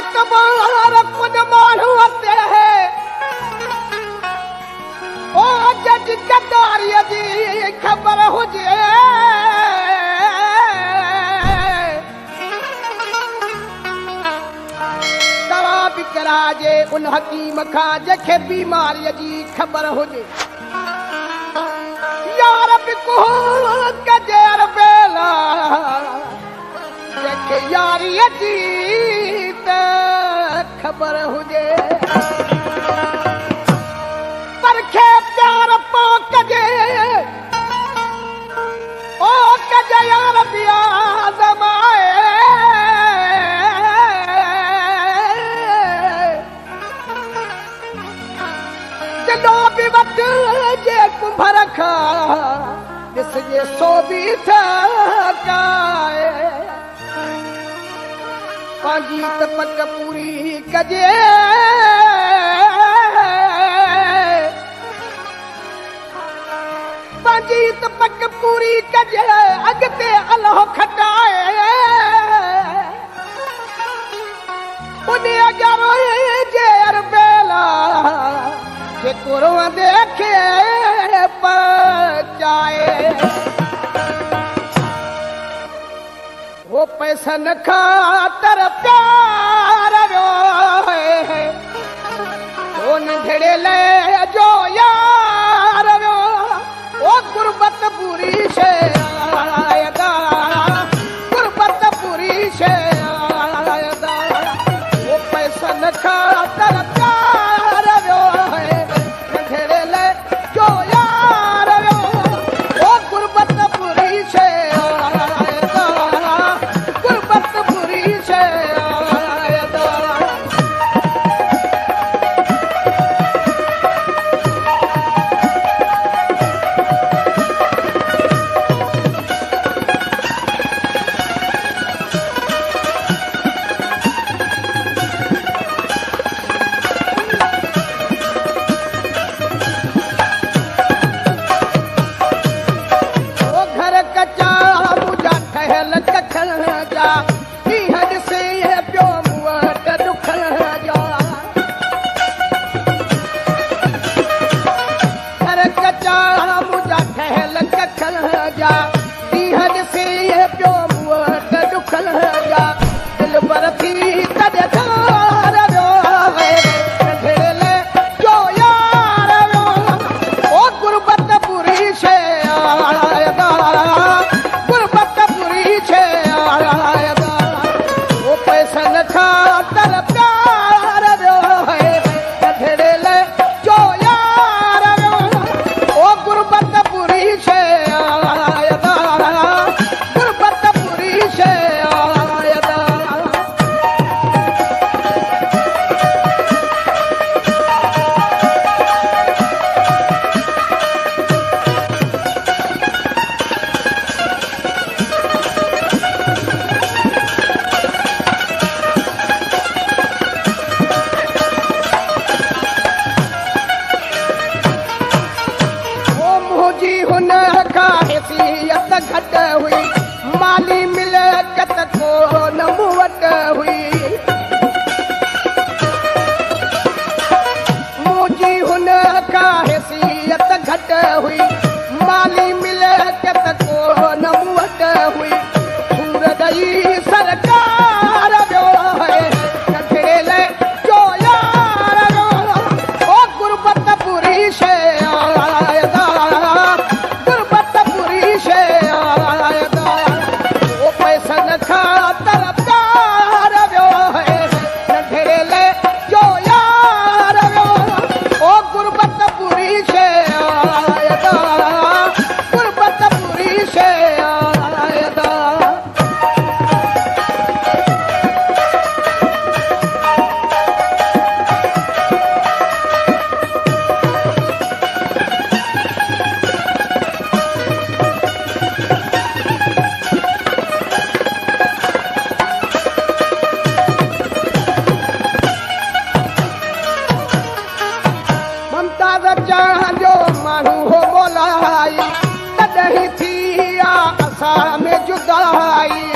एतबार कुन माण्हू ते ओ जज गद्दारीअ जी ख़बर हुजे दवा बि कराजे उन हकीम खां जंहिंखे बीमारीअ जी ख़बर हुजे यार बि कजे बेला जंहिंखे यारीअ जी त ख़बर हुजे परखे प्यार पो कजे ओ कजे यार बिया ज़माए जॾो बि वटि जे कुंभर खां ॾिसजे सो बि थकाए पंहिंजी त पक पूरी कजे पंहिंजी त पक पूरी कजे अॻिते अलाह खटाए उन अॻियां जे अरबेला जेको रोअंदे खे पचाए वो पैसन खातर प्यार वियो उन ढेड़े ले जो यार वियो ओ गुरबत बुरी शे आयदा गुरबत बुरी शे आयदा वो पैसन खातर प्यार वियो ढेड़े ले जो यार वियो ओ गुरबत बुरी शे घट हुई माली मिलकत को न मूं वटि हुई मुंहिंजी हुन खां हैसियत घट हुई माली मिलकत को न मूं वटि हुई सूर ॾेई सरकार वियो है जो यार ओ गुरबत बुरी शे जुदाई